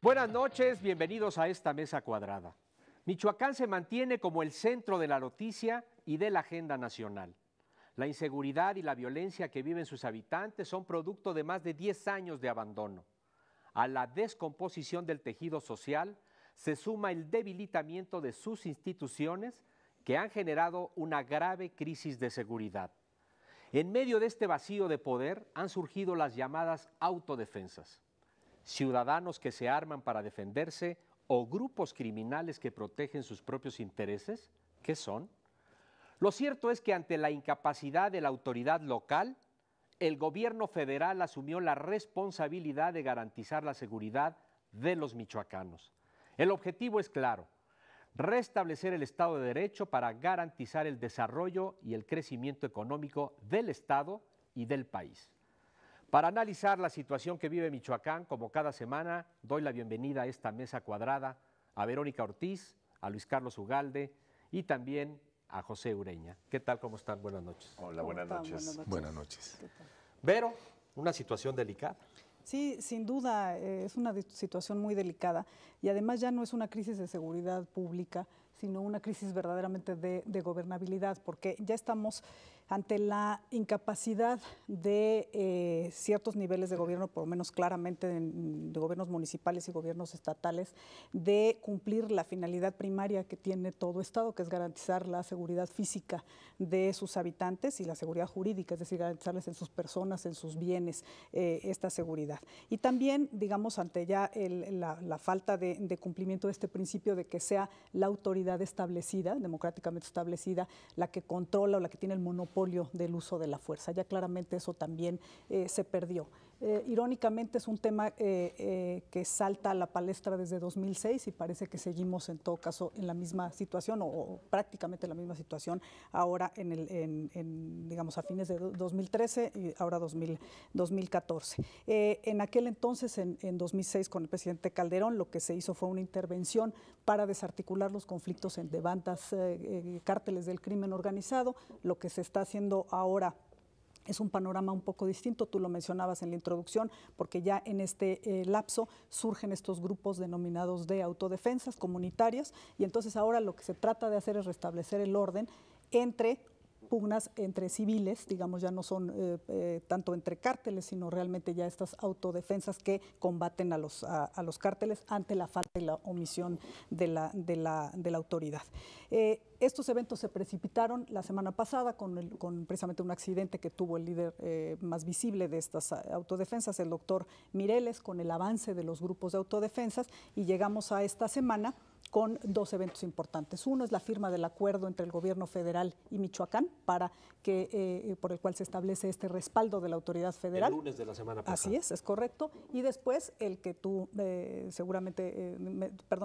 Buenas noches, bienvenidos a esta mesa cuadrada. Michoacán se mantiene como el centro de la noticia y de la agenda nacional. La inseguridad y la violencia que viven sus habitantes son producto de más de 10 años de abandono. A la descomposición del tejido social se suma el debilitamiento de sus instituciones que han generado una grave crisis de seguridad. En medio de este vacío de poder han surgido las llamadas autodefensas. Ciudadanos que se arman para defenderse o grupos criminales que protegen sus propios intereses. ¿Qué son? Lo cierto es que ante la incapacidad de la autoridad local, el gobierno federal asumió la responsabilidad de garantizar la seguridad de los michoacanos. El objetivo es claro: restablecer el Estado de Derecho para garantizar el desarrollo y el crecimiento económico del Estado y del país. Para analizar la situación que vive Michoacán, como cada semana, doy la bienvenida a esta mesa cuadrada a Verónica Ortiz, a Luis Carlos Ugalde y también a José Ureña. ¿Qué tal? ¿Cómo están? Buenas noches. Hola, buenas noches. Buenas noches. Vero, una situación delicada. Sí, sin duda es una situación muy delicada y además ya no es una crisis de seguridad pública, sino una crisis verdaderamente de gobernabilidad, porque ya estamos ante la incapacidad de ciertos niveles de gobierno, por lo menos claramente de gobiernos municipales y gobiernos estatales, de cumplir la finalidad primaria que tiene todo Estado, que es garantizar la seguridad física de sus habitantes y la seguridad jurídica, es decir, garantizarles en sus personas, en sus bienes, esta seguridad. Y también, digamos, ante ya la falta de cumplimiento de este principio de que sea la autoridad establecida, democráticamente establecida, la que controla o la que tiene el monopolio del uso de la fuerza. Ya claramente eso también se perdió. Irónicamente es un tema que salta a la palestra desde 2006 y parece que seguimos en todo caso en la misma situación o prácticamente en la misma situación ahora digamos a fines de 2013 y ahora 2014. En aquel entonces, en 2006, con el presidente Calderón, lo que se hizo fue una intervención para desarticular los conflictos de bandas, cárteles del crimen organizado. Lo que se está haciendo ahora es un panorama un poco distinto, tú lo mencionabas en la introducción, porque ya en este lapso surgen estos grupos denominados de autodefensas comunitarias y entonces ahora lo que se trata de hacer es restablecer el orden entre pugnas entre civiles, digamos, ya no son tanto entre cárteles, sino realmente ya estas autodefensas que combaten a los cárteles ante la falta y la omisión de la autoridad. Estos eventos se precipitaron la semana pasada con precisamente un accidente que tuvo el líder más visible de estas autodefensas, el doctor Mireles, con el avance de los grupos de autodefensas, y llegamos a esta semana con dos eventos importantes. Uno es la firma del acuerdo entre el gobierno federal y Michoacán por el cual se establece este respaldo de la autoridad federal. El lunes de la semana pasada. Así es correcto. Y después el que tú seguramente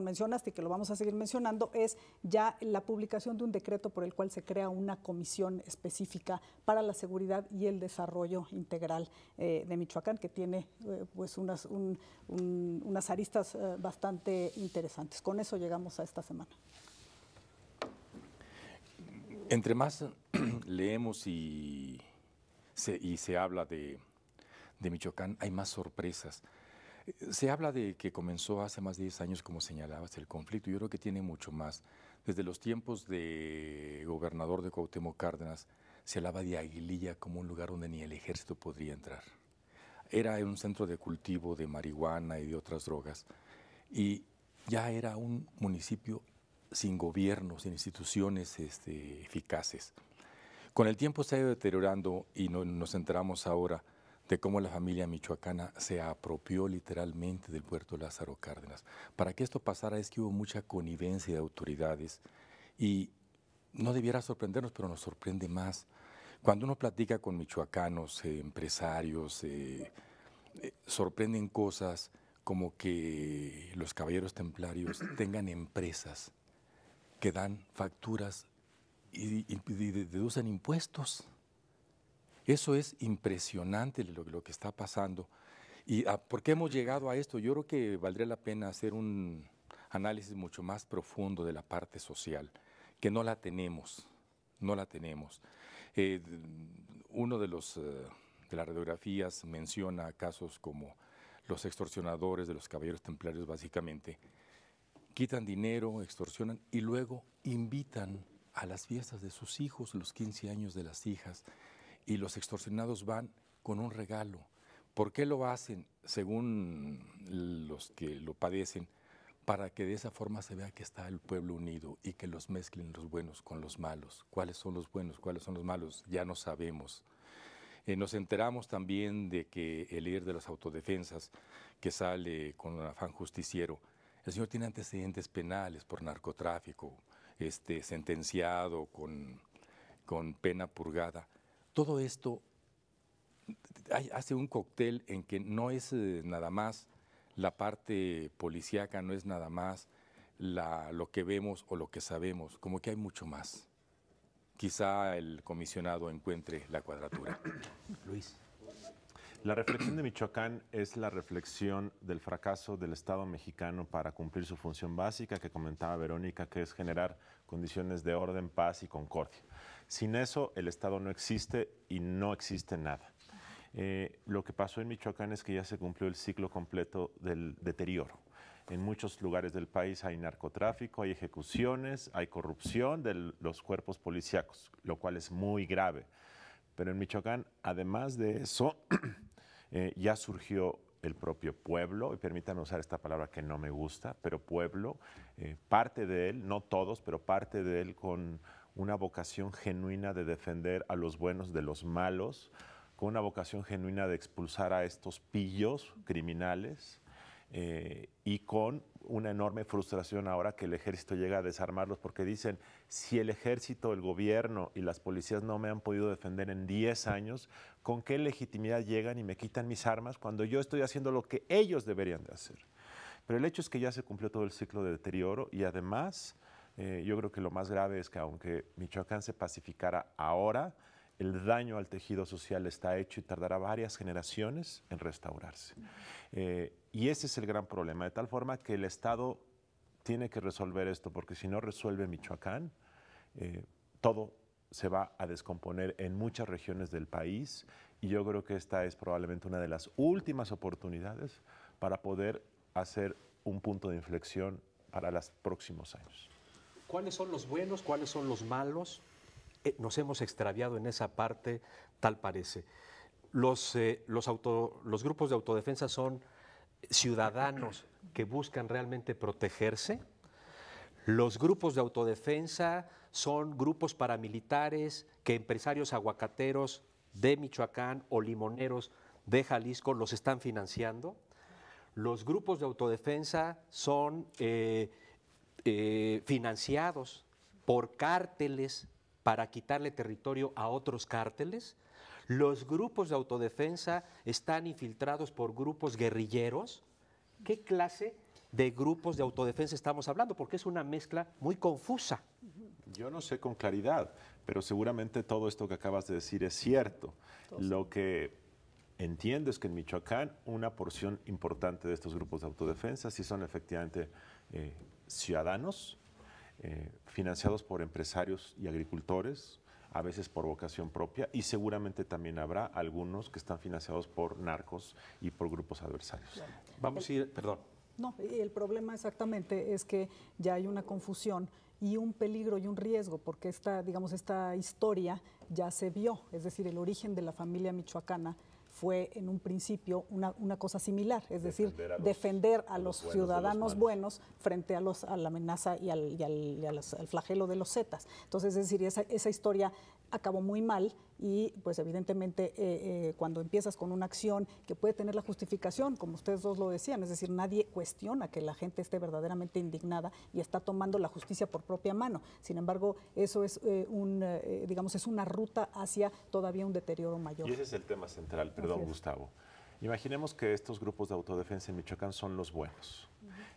mencionaste y que lo vamos a seguir mencionando es ya la publicación de un decreto por el cual se crea una comisión específica para la seguridad y el desarrollo integral de Michoacán, que tiene pues unas aristas bastante interesantes. Con eso llegamos a esta semana. Entre más leemos y se habla de Michoacán, hay más sorpresas. Se habla de que comenzó hace más de 10 años, como señalabas, el conflicto. Yo creo que tiene mucho más. Desde los tiempos de gobernador de Cuauhtémoc Cárdenas, se hablaba de Aguililla como un lugar donde ni el ejército podría entrar. Era un centro de cultivo de marihuana y de otras drogas. Y ya era un municipio sin gobierno, sin instituciones eficaces. Con el tiempo se ha ido deteriorando y nos enteramos ahora de cómo la familia michoacana se apropió literalmente del puerto Lázaro Cárdenas. Para que esto pasara es que hubo mucha connivencia de autoridades y no debiera sorprendernos, pero nos sorprende más. Cuando uno platica con michoacanos, empresarios, sorprenden cosas como que los caballeros templarios tengan empresas que dan facturas y deducen impuestos. Eso es impresionante lo que está pasando. ¿Y por qué hemos llegado a esto? Yo creo que valdría la pena hacer un análisis mucho más profundo de la parte social, que no la tenemos, no la tenemos. Uno de las radiografías menciona casos como los extorsionadores de los caballeros templarios básicamente, quitan dinero, extorsionan y luego invitan a las fiestas de sus hijos, los 15 años de las hijas, y los extorsionados van con un regalo. ¿Por qué lo hacen, según los que lo padecen? Para que de esa forma se vea que está el pueblo unido y que los mezclen los buenos con los malos. ¿Cuáles son los buenos? ¿Cuáles son los malos? Ya no sabemos. Nos enteramos también de que el líder de las autodefensas, que sale con un afán justiciero, el señor tiene antecedentes penales por narcotráfico, sentenciado con pena purgada. Todo esto hace un cóctel en que no es nada más la parte policíaca, no es nada más lo que vemos o lo que sabemos, como que hay mucho más. Quizá el comisionado encuentre la cuadratura. Luis. La reflexión de Michoacán es la reflexión del fracaso del Estado mexicano para cumplir su función básica que comentaba Verónica, que es generar condiciones de orden, paz y concordia. Sin eso, el Estado no existe y no existe nada. Lo que pasó en Michoacán es que ya se cumplió el ciclo completo del deterioro. En muchos lugares del país hay narcotráfico, hay ejecuciones, hay corrupción de los cuerpos policíacos, lo cual es muy grave. Pero en Michoacán, además de eso, ya surgió el propio pueblo, y permítame usar esta palabra que no me gusta, pero pueblo, parte de él, no todos, pero parte de él con una vocación genuina de defender a los buenos de los malos, con una vocación genuina de expulsar a estos pillos criminales y con una enorme frustración ahora que el ejército llega a desarmarlos porque dicen, si el ejército, el gobierno y las policías no me han podido defender en 10 años, ¿con qué legitimidad llegan y me quitan mis armas cuando yo estoy haciendo lo que ellos deberían de hacer? Pero el hecho es que ya se cumplió todo el ciclo de deterioro y además yo creo que lo más grave es que aunque Michoacán se pacificara ahora, el daño al tejido social está hecho y tardará varias generaciones en restaurarse. Y ese es el gran problema, de tal forma que el Estado tiene que resolver esto, porque si no resuelve Michoacán, todo se va a descomponer en muchas regiones del país y yo creo que esta es probablemente una de las últimas oportunidades para poder hacer un punto de inflexión para los próximos años. ¿Cuáles son los buenos? ¿Cuáles son los malos? Nos hemos extraviado en esa parte, tal parece. Los grupos de autodefensa son ciudadanos que buscan realmente protegerse. Los grupos de autodefensa son grupos paramilitares que empresarios aguacateros de Michoacán o limoneros de Jalisco los están financiando. Los grupos de autodefensa son financiados por cárteles para quitarle territorio a otros cárteles. Los grupos de autodefensa están infiltrados por grupos guerrilleros. ¿Qué clase de grupos de autodefensa estamos hablando? Porque es una mezcla muy confusa. Yo no sé con claridad, pero seguramente todo esto que acabas de decir es cierto. Lo que entiendo es que en Michoacán una porción importante de estos grupos de autodefensa sí son efectivamente ciudadanos, financiados por empresarios y agricultores, a veces por vocación propia, y seguramente también habrá algunos que están financiados por narcos y por grupos adversarios. Claro. Vamos a ir, perdón. No, y el problema exactamente es que ya hay una confusión y un peligro y un riesgo, porque esta historia ya se vio, es decir, el origen de la familia michoacana fue en un principio una cosa similar, es decir, defender a los ciudadanos buenos frente a la amenaza y al flagelo de los zetas. Entonces, es decir, esa historia acabó muy mal y pues evidentemente cuando empiezas con una acción que puede tener la justificación, como ustedes dos lo decían, es decir, nadie cuestiona que la gente esté verdaderamente indignada y está tomando la justicia por propia mano. Sin embargo, eso es es una ruta hacia todavía un deterioro mayor. Y ese es el tema central, perdón, Gustavo. Imaginemos que estos grupos de autodefensa en Michoacán son los buenos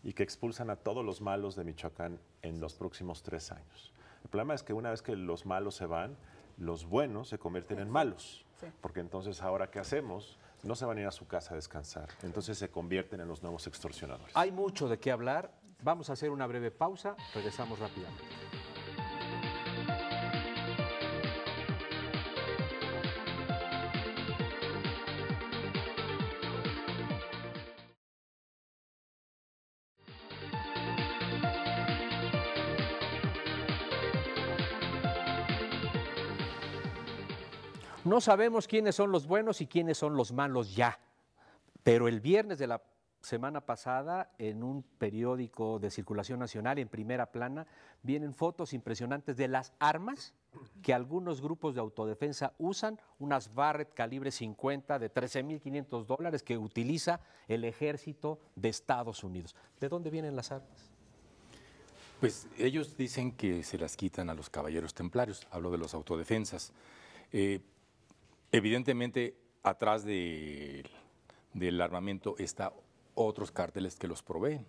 y que expulsan a todos los malos de Michoacán en los próximos 3 años. El problema es que una vez que los malos se van, los buenos se convierten en malos, porque entonces ahora ¿qué hacemos? No se van a ir a su casa a descansar, entonces se convierten en los nuevos extorsionadores. Hay mucho de qué hablar, vamos a hacer una breve pausa, regresamos rápidamente. No sabemos quiénes son los buenos y quiénes son los malos ya, pero el viernes de la semana pasada, en un periódico de circulación nacional, en primera plana, vienen fotos impresionantes de las armas que algunos grupos de autodefensa usan, unas Barrett calibre 50 de $13,500 que utiliza el ejército de Estados Unidos. ¿De dónde vienen las armas? Pues ellos dicen que se las quitan a los caballeros templarios, hablo de los autodefensas. Evidentemente, atrás del armamento está otros cárteles que los proveen.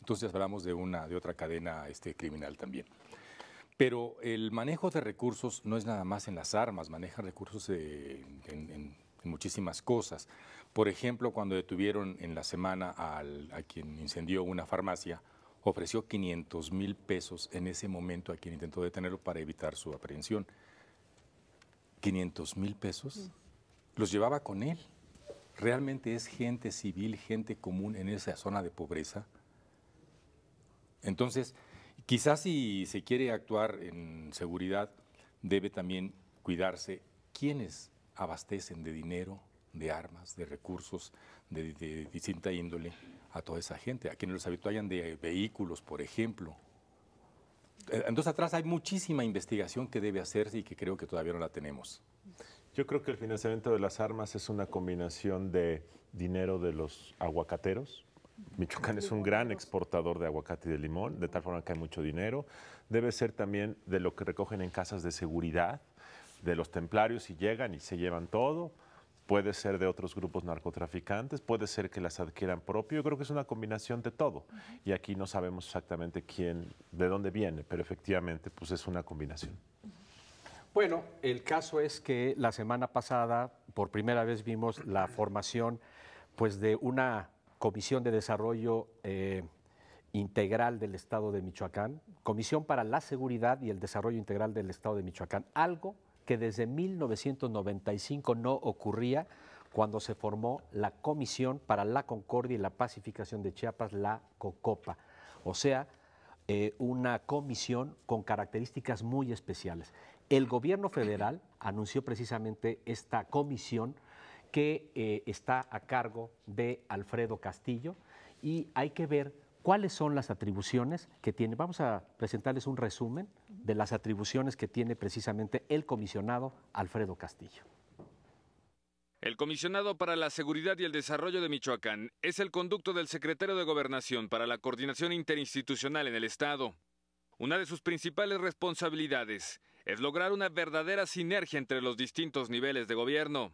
Entonces hablamos de otra cadena criminal también. Pero el manejo de recursos no es nada más en las armas, manejan recursos en muchísimas cosas. Por ejemplo, cuando detuvieron en la semana a quien incendió una farmacia, ofreció 500,000 pesos en ese momento a quien intentó detenerlo para evitar su aprehensión. 500,000 pesos los llevaba con él. ¿Realmente es gente civil, gente común en esa zona de pobreza? Entonces, quizás si se quiere actuar en seguridad, debe también cuidarse quiénes abastecen de dinero, de armas, de recursos de distinta índole a toda esa gente, a quienes los habituallan de vehículos, por ejemplo. Entonces, atrás hay muchísima investigación que debe hacerse y que creo que todavía no la tenemos. Yo creo que el financiamiento de las armas es una combinación de dinero de los aguacateros. Michoacán es un gran exportador de aguacate y de limón, de tal forma que hay mucho dinero. Debe ser también de lo que recogen en casas de seguridad, de los templarios y llegan y se llevan todo. Puede ser de otros grupos narcotraficantes, puede ser que las adquieran propio. Yo creo que es una combinación de todo. Y aquí no sabemos exactamente de dónde viene, pero efectivamente pues es una combinación. Bueno, el caso es que la semana pasada por primera vez vimos la formación pues, de una Comisión de Desarrollo Integral del Estado de Michoacán, Comisión para la Seguridad y el Desarrollo Integral del Estado de Michoacán, algo que desde 1995 no ocurría cuando se formó la Comisión para la Concordia y la Pacificación de Chiapas, la COCOPA. O sea, una comisión con características muy especiales. El gobierno federal anunció precisamente esta comisión que está a cargo de Alfredo Castillo y hay que ver cuáles son las atribuciones que tiene. Vamos a presentarles un resumen de las atribuciones que tiene precisamente el comisionado Alfredo Castillo. El comisionado para la Seguridad y el Desarrollo de Michoacán es el conducto del secretario de Gobernación para la coordinación interinstitucional en el Estado. Una de sus principales responsabilidades es lograr una verdadera sinergia entre los distintos niveles de gobierno.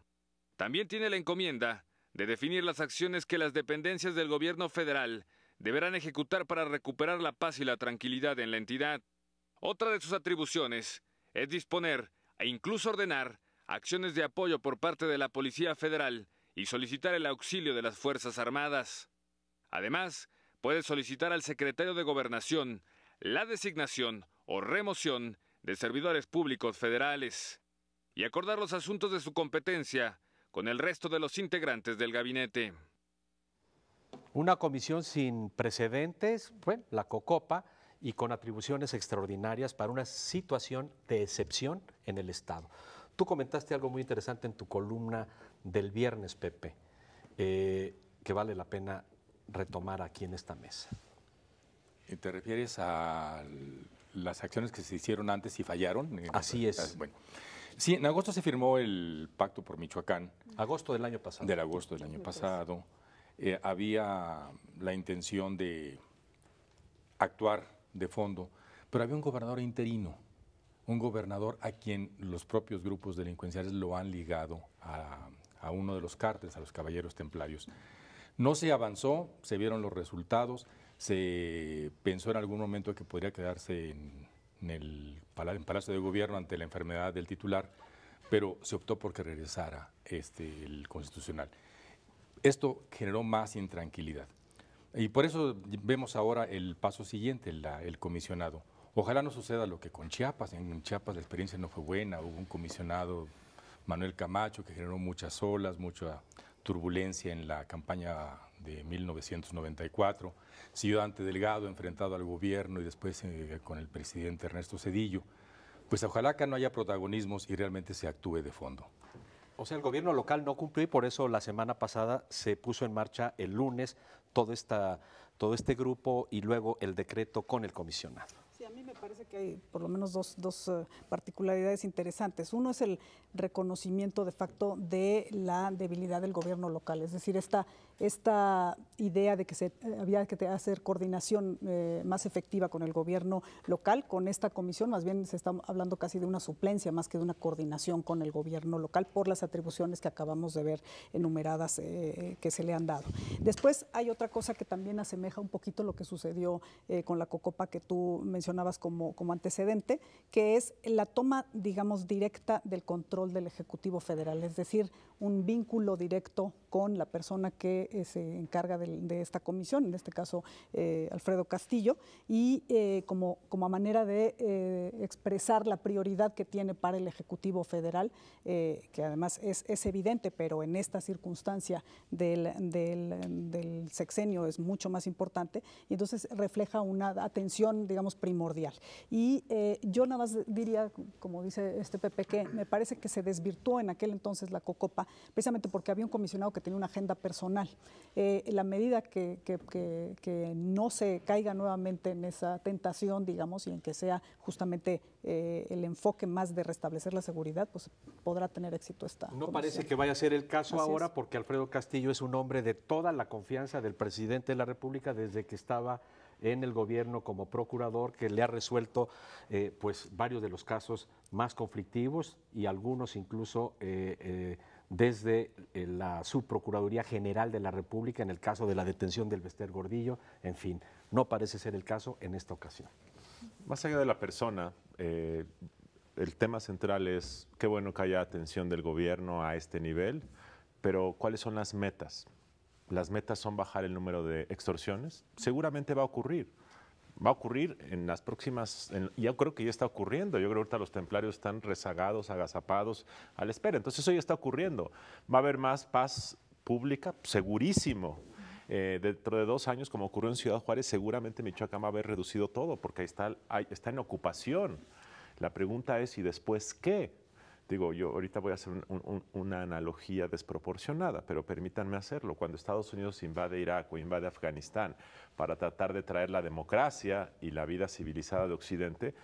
También tiene la encomienda de definir las acciones que las dependencias del gobierno federal deberán ejecutar para recuperar la paz y la tranquilidad en la entidad. Otra de sus atribuciones es disponer e incluso ordenar acciones de apoyo por parte de la Policía Federal y solicitar el auxilio de las Fuerzas Armadas. Además, puede solicitar al secretario de Gobernación la designación o remoción de servidores públicos federales y acordar los asuntos de su competencia con el resto de los integrantes del gabinete. Una comisión sin precedentes, bueno, la COCOPA, y con atribuciones extraordinarias para una situación de excepción en el Estado. Tú comentaste algo muy interesante en tu columna del viernes, Pepe, que vale la pena retomar aquí en esta mesa. ¿Te refieres a las acciones que se hicieron antes y fallaron? Así es. Bueno, sí, en agosto se firmó el Pacto por Michoacán. Agosto del año pasado. Del agosto del año pasado. Había la intención de actuar de fondo, pero había un gobernador interino, un gobernador a quien los propios grupos delincuenciales lo han ligado a uno de los cárteles, a los caballeros templarios. No se avanzó, se vieron los resultados, se pensó en algún momento que podría quedarse en el Palacio de Gobierno ante la enfermedad del titular, pero se optó por que regresara el Constitucional. Esto generó más intranquilidad. Y por eso vemos ahora el paso siguiente, el comisionado. Ojalá no suceda lo que con Chiapas. En Chiapas la experiencia no fue buena. Hubo un comisionado, Manuel Camacho, que generó muchas olas, mucha turbulencia en la campaña de 1994. Siguió Dante Delgado enfrentado al gobierno y después con el presidente Ernesto Zedillo. Pues ojalá que no haya protagonismos y realmente se actúe de fondo. O sea, el gobierno local no cumplió y por eso la semana pasada se puso en marcha el lunes todo este grupo y luego el decreto con el comisionado. Sí, a mí me parece que hay por lo menos dos particularidades interesantes. Uno es el reconocimiento de facto de la debilidad del gobierno local, es decir, esta idea de que había que hacer coordinación más efectiva con el gobierno local, con esta comisión, más bien se está hablando casi de una suplencia más que de una coordinación con el gobierno local por las atribuciones que acabamos de ver enumeradas que se le han dado. Después hay otra cosa que también asemeja un poquito lo que sucedió con la Cocopa que tú mencionabas como antecedente, que es la toma, digamos, directa del control del Ejecutivo Federal, es decir, un vínculo directo con la persona que se encarga de esta comisión, en este caso Alfredo Castillo, y como a manera de expresar la prioridad que tiene para el Ejecutivo Federal, que además es evidente, pero en esta circunstancia del sexenio es mucho más importante, y entonces refleja una atención, digamos, primordial. Y yo nada más diría, como dice Pepe, que me parece que se desvirtuó en aquel entonces la Cocopa, precisamente porque había un comisionado que tenía una agenda personal. La medida que no se caiga nuevamente en esa tentación, digamos, y en que sea justamente el enfoque más de restablecer la seguridad, pues podrá tener éxito esta No comisión. parece que vaya a ser el caso Así ahora, es. porque Alfredo Castillo es un hombre de toda la confianza del presidente de la República desde que estaba en el gobierno como procurador, que le ha resuelto pues varios de los casos más conflictivos y algunos incluso desde la Subprocuraduría General de la República en el caso de la detención del Bester Gordillo. En fin, no parece ser el caso en esta ocasión. Más allá de la persona, el tema central es qué bueno que haya atención del gobierno a este nivel, pero ¿cuáles son las metas? Las metas son bajar el número de extorsiones. Seguramente va a ocurrir. Va a ocurrir en las próximas, yo creo que ya está ocurriendo. Yo creo que ahorita los templarios están rezagados, agazapados a la espera. Entonces eso ya está ocurriendo. Va a haber más paz pública, segurísimo. Dentro de 2 años, como ocurrió en Ciudad Juárez, seguramente Michoacán va a haber reducido todo porque está en ocupación. La pregunta es, ¿y después qué? Digo, yo ahorita voy a hacer una analogía desproporcionada, pero permítanme hacerlo. Cuando Estados Unidos invade Irak o invade Afganistán para tratar de traer la democracia y la vida civilizada de Occidente,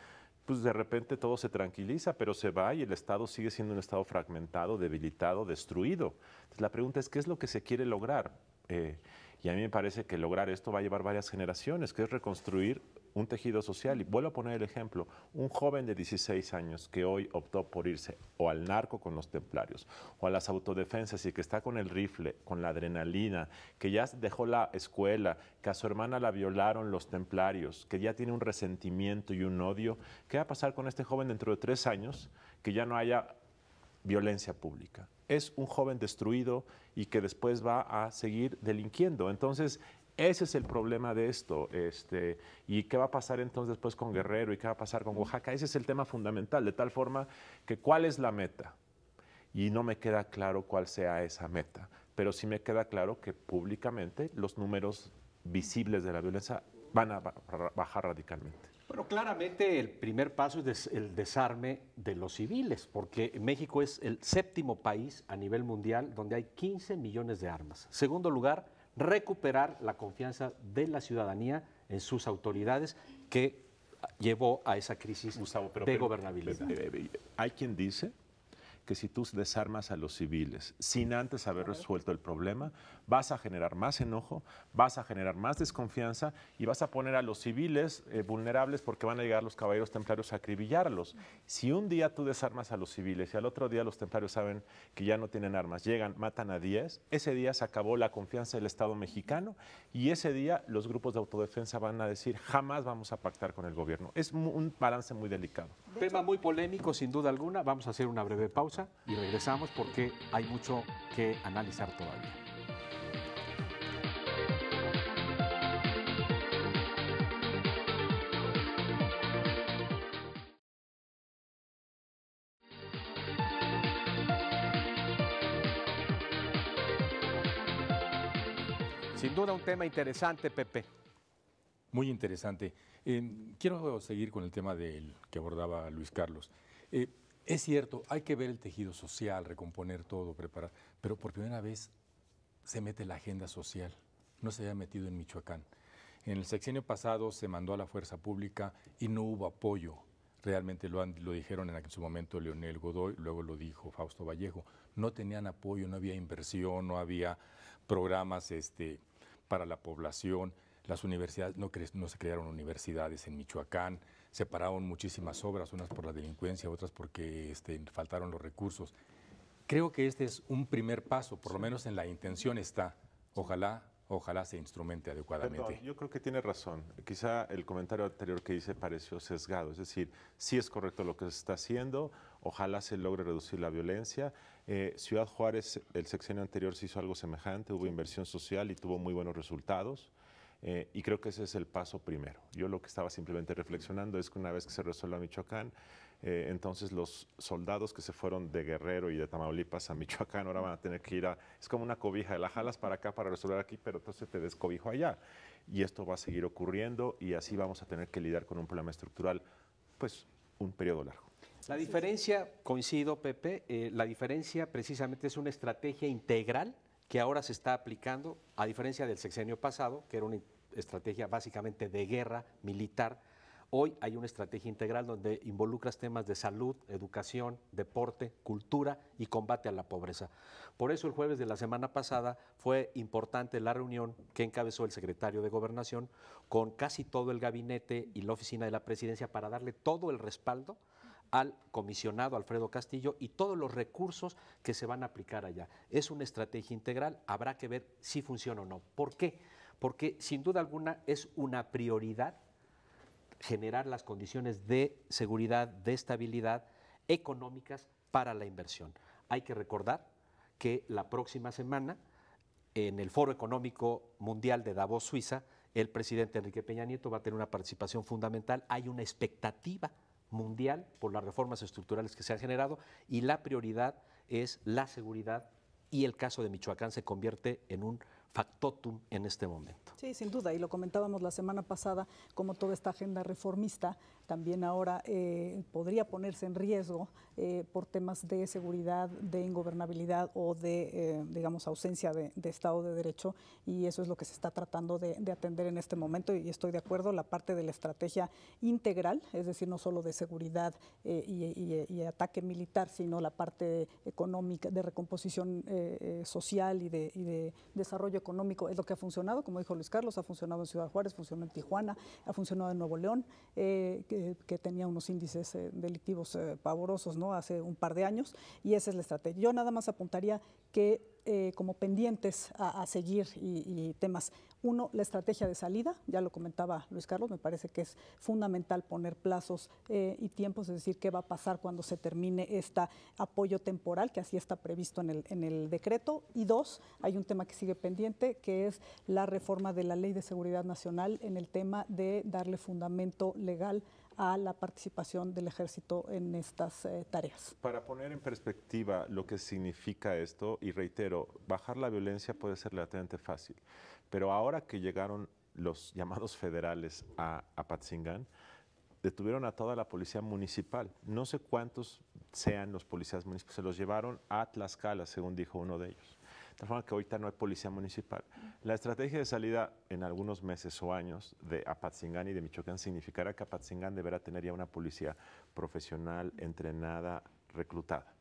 pues de repente todo se tranquiliza, pero se va y el Estado sigue siendo un Estado fragmentado, debilitado, destruido. Entonces, la pregunta es, ¿qué es lo que se quiere lograr? Y a mí me parece que lograr esto va a llevar varias generaciones, que es reconstruir un tejido social. Y vuelvo a poner el ejemplo, un joven de 16 años que hoy optó por irse o al narco con los templarios o a las autodefensas y que está con el rifle, con la adrenalina, que ya dejó la escuela, que a su hermana la violaron los templarios, que ya tiene un resentimiento y un odio. ¿Qué va a pasar con este joven dentro de 3 años que ya no haya violencia pública? Es un joven destruido y que después va a seguir delinquiendo. Entonces, ese es el problema de esto. ¿Y qué va a pasar entonces después con Guerrero y qué va a pasar con Oaxaca? Ese es el tema fundamental, de tal forma que ¿cuál es la meta? Y no me queda claro cuál sea esa meta, pero sí me queda claro que públicamente los números visibles de la violencia van a bajar radicalmente. Bueno, claramente el primer paso es el desarme de los civiles, porque México es el 7º país a nivel mundial donde hay 15 millones de armas. Segundo lugar, recuperar la confianza de la ciudadanía en sus autoridades que llevó a esa crisis, Gustavo, de gobernabilidad. Hay quien dice que si tú desarmas a los civiles sin antes haber resuelto el problema, vas a generar más enojo, vas a generar más desconfianza y vas a poner a los civiles vulnerables porque van a llegar los caballeros templarios a acribillarlos. Si un día tú desarmas a los civiles y al otro día los templarios saben que ya no tienen armas, llegan, matan a 10, ese día se acabó la confianza del Estado mexicano y ese día los grupos de autodefensa van a decir jamás vamos a pactar con el gobierno. Es un balance muy delicado. Tema muy polémico, sin duda alguna. Vamos a hacer una breve pausa y regresamos porque hay mucho que analizar todavía. Sin duda un tema interesante, Pepe. Muy interesante. Quiero seguir con el tema que abordaba Luis Carlos. Es cierto, hay que ver el tejido social, recomponer todo, preparar, pero por primera vez se mete la agenda social, no se había metido en Michoacán. En el sexenio pasado se mandó a la fuerza pública y no hubo apoyo. Realmente lo dijeron en su momento Leonel Godoy, luego lo dijo Fausto Vallejo. No tenían apoyo, no había inversión, no había programas para la población. Las universidades, no se crearon universidades en Michoacán, se pararon muchísimas obras, unas por la delincuencia, otras porque faltaron los recursos. Creo que este es un primer paso, por lo menos en la intención está. Ojalá se instrumente adecuadamente. Perdón, yo creo que tiene razón. Quizá el comentario anterior que hice pareció sesgado. Es decir, sí es correcto lo que se está haciendo, ojalá se logre reducir la violencia. Ciudad Juárez, el sexenio anterior se hizo algo semejante, hubo inversión social y tuvo muy buenos resultados. Y creo que ese es el paso primero. Yo lo que estaba simplemente reflexionando es que una vez que se resuelva Michoacán, entonces los soldados que se fueron de Guerrero y de Tamaulipas a Michoacán ahora van a tener que ir es como una cobija, la jalas para acá para resolver aquí, pero entonces te descobijo allá. Y esto va a seguir ocurriendo y así vamos a tener que lidiar con un problema estructural, pues un periodo largo. La diferencia, coincido Pepe, la diferencia precisamente es una estrategia integral que ahora se está aplicando, a diferencia del sexenio pasado, que era una estrategia básicamente de guerra militar. Hoy hay una estrategia integral donde involucras temas de salud, educación, deporte, cultura y combate a la pobreza. Por eso el jueves de la semana pasada fue importante la reunión que encabezó el secretario de Gobernación con casi todo el gabinete y la oficina de la presidencia para darle todo el respaldo al comisionado Alfredo Castillo y todos los recursos que se van a aplicar allá. Es una estrategia integral, habrá que ver si funciona o no. ¿Por qué? Porque sin duda alguna es una prioridad generar las condiciones de seguridad, de estabilidad económicas para la inversión. Hay que recordar que la próxima semana, en el Foro Económico Mundial de Davos, Suiza, el presidente Enrique Peña Nieto va a tener una participación fundamental. Hay una expectativa mundial por las reformas estructurales que se han generado y la prioridad es la seguridad y el caso de Michoacán se convierte en un factotum en este momento. Sí, sin duda, y lo comentábamos la semana pasada, como toda esta agenda reformista también ahora podría ponerse en riesgo por temas de seguridad, de ingobernabilidad o de, digamos, ausencia de Estado de Derecho, y eso es lo que se está tratando de atender en este momento, y estoy de acuerdo, la parte de la estrategia integral, es decir, no solo de seguridad y ataque militar, sino la parte económica, de recomposición social y de desarrollo económico, es lo que ha funcionado, como dijo Luis Carlos, ha funcionado en Ciudad Juárez, funcionó en Tijuana, ha funcionado en Nuevo León, que tenía unos índices delictivos pavorosos, ¿no?, hace un par de años, y esa es la estrategia. Yo nada más apuntaría que como pendientes a seguir y temas. Uno, la estrategia de salida, ya lo comentaba Luis Carlos, me parece que es fundamental poner plazos y tiempos, es decir, qué va a pasar cuando se termine este apoyo temporal, que así está previsto en el decreto. Y dos, hay un tema que sigue pendiente, que es la reforma de la Ley de Seguridad Nacional en el tema de darle fundamento legal a la participación del Ejército en estas tareas. Para poner en perspectiva lo que significa esto, y reitero, bajar la violencia puede ser relativamente fácil, pero ahora que llegaron los llamados federales a Apatzingán, detuvieron a toda la policía municipal. No sé cuántos sean los policías municipales, se los llevaron a Tlaxcala, según dijo uno de ellos. De tal forma que ahorita no hay policía municipal. La estrategia de salida en algunos meses o años de Apatzingán y de Michoacán significará que Apatzingán deberá tener ya una policía profesional, entrenada, reclutada.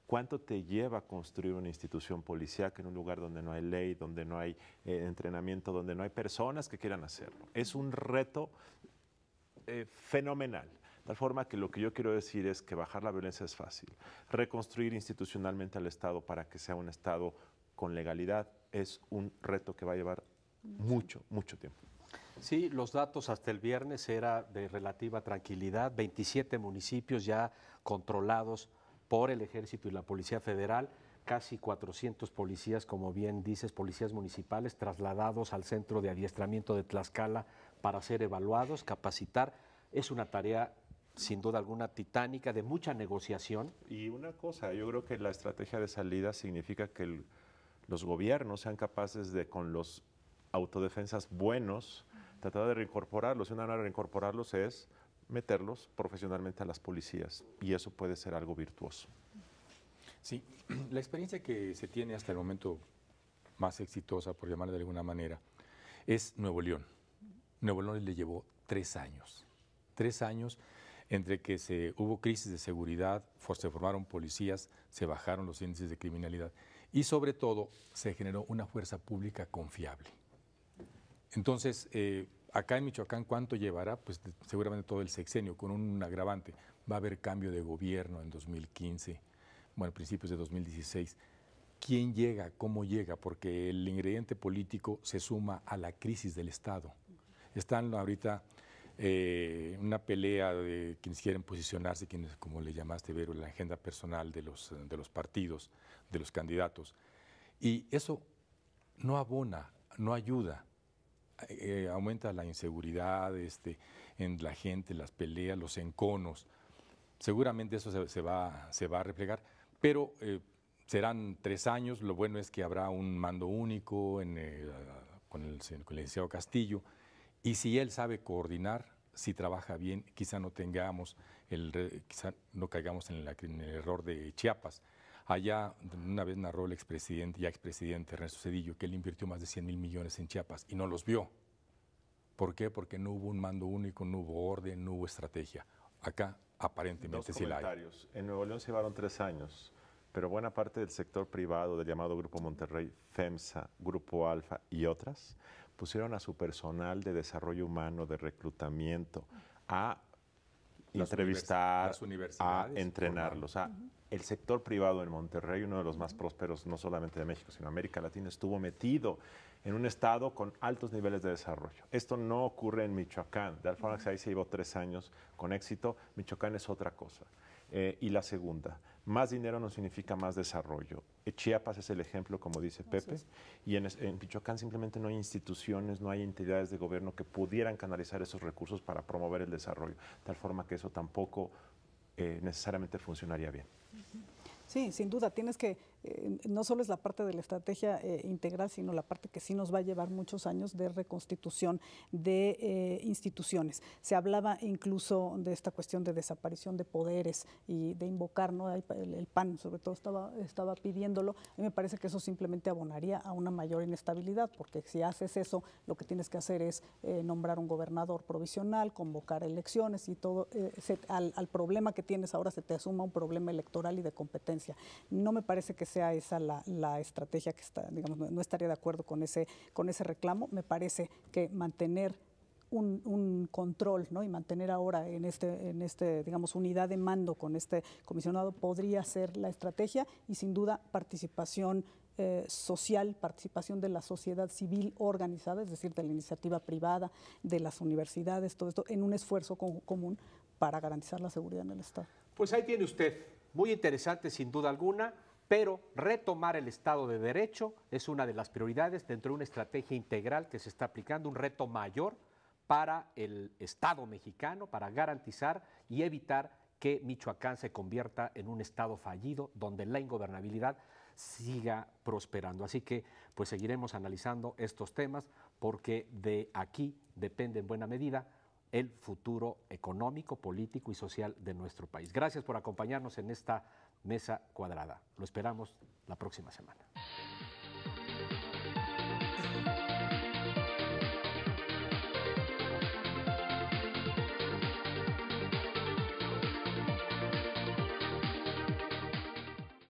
¿Cuánto te lleva a construir una institución policíaca en un lugar donde no hay ley, donde no hay entrenamiento, donde no hay personas que quieran hacerlo? Es un reto fenomenal. De tal forma que lo que yo quiero decir es que bajar la violencia es fácil. Reconstruir institucionalmente al Estado para que sea un Estado con legalidad es un reto que va a llevar mucho tiempo. Sí, los datos hasta el viernes era de relativa tranquilidad, 27 municipios ya controlados por el Ejército y la Policía Federal, casi 400 policías, como bien dices, policías municipales trasladados al centro de adiestramiento de Tlaxcala para ser evaluados, capacitar. Es una tarea sin duda alguna titánica, de mucha negociación. Y una cosa, yo creo que la estrategia de salida significa que los gobiernos sean capaces de, con los autodefensas buenos, tratar de reincorporarlos. Y una manera de reincorporarlos es meterlos profesionalmente a las policías y eso puede ser algo virtuoso. Sí, la experiencia que se tiene hasta el momento más exitosa, por llamarla de alguna manera, es Nuevo León. Nuevo León le llevó 3 años. 3 años entre que hubo crisis de seguridad, se formaron policías, se bajaron los índices de criminalidad y sobre todo se generó una fuerza pública confiable. Entonces, acá en Michoacán, ¿cuánto llevará? Pues seguramente todo el sexenio, con un agravante. Va a haber cambio de gobierno en 2015, bueno, principios de 2016. ¿Quién llega? ¿Cómo llega? Porque el ingrediente político se suma a la crisis del Estado. Están ahorita una pelea de quienes quieren posicionarse, quienes, como le llamaste, Vero, la agenda personal de los partidos, de los candidatos. Y eso no abona, no ayuda. Aumenta la inseguridad en la gente, las peleas, los enconos. Seguramente eso se va a replegar, pero serán 3 años. Lo bueno es que habrá un mando único con el licenciado Castillo. Y si él sabe coordinar, si trabaja bien, quizá no caigamos en el error de Chiapas. Allá una vez narró el ya expresidente Ernesto Zedillo que él invirtió más de 100,000 millones en Chiapas y no los vio. ¿Por qué? Porque no hubo un mando único, no hubo orden, no hubo estrategia. Acá aparentemente sí la hay. En Nuevo León se llevaron 3 años, pero buena parte del sector privado del llamado Grupo Monterrey, FEMSA, Grupo Alfa y otras, pusieron a su personal de desarrollo humano, de reclutamiento, a entrevistar, a entrenarlos. El sector privado en Monterrey, uno de los más prósperos, no solamente de México, sino de América Latina, estuvo metido en un estado con altos niveles de desarrollo. Esto no ocurre en Michoacán. De Alfa ahí se llevó 3 años con éxito. Michoacán es otra cosa. Y la segunda, más dinero no significa más desarrollo. Chiapas es el ejemplo, como dice Pepe, y en Michoacán simplemente no hay instituciones, no hay entidades de gobierno que pudieran canalizar esos recursos para promover el desarrollo, de tal forma que eso tampoco necesariamente funcionaría bien. Sí, sin duda, tienes que, no solo es la parte de la estrategia integral, sino la parte que sí nos va a llevar muchos años de reconstitución de instituciones. Se hablaba incluso de esta cuestión de desaparición de poderes y de invocar, ¿no? El PAN sobre todo estaba pidiéndolo. A mí me parece que eso simplemente abonaría a una mayor inestabilidad, porque si haces eso, lo que tienes que hacer es nombrar un gobernador provisional, convocar elecciones y todo, al problema que tienes ahora se te asuma un problema electoral y de competencia. No me parece que sea esa la estrategia que está, digamos, no estaría de acuerdo con ese reclamo. Me parece que mantener un control, ¿no? Y mantener ahora en digamos, unidad de mando con este comisionado podría ser la estrategia y sin duda participación social, participación de la sociedad civil organizada, es decir, de la iniciativa privada, de las universidades, todo esto en un esfuerzo común para garantizar la seguridad en el Estado. Pues ahí tiene usted, muy interesante sin duda alguna, pero retomar el Estado de Derecho es una de las prioridades dentro de una estrategia integral que se está aplicando, un reto mayor para el Estado mexicano, para garantizar y evitar que Michoacán se convierta en un Estado fallido donde la ingobernabilidad siga prosperando. Así que pues seguiremos analizando estos temas porque de aquí depende en buena medida el futuro económico, político y social de nuestro país. Gracias por acompañarnos en esta mesa cuadrada. Lo esperamos la próxima semana.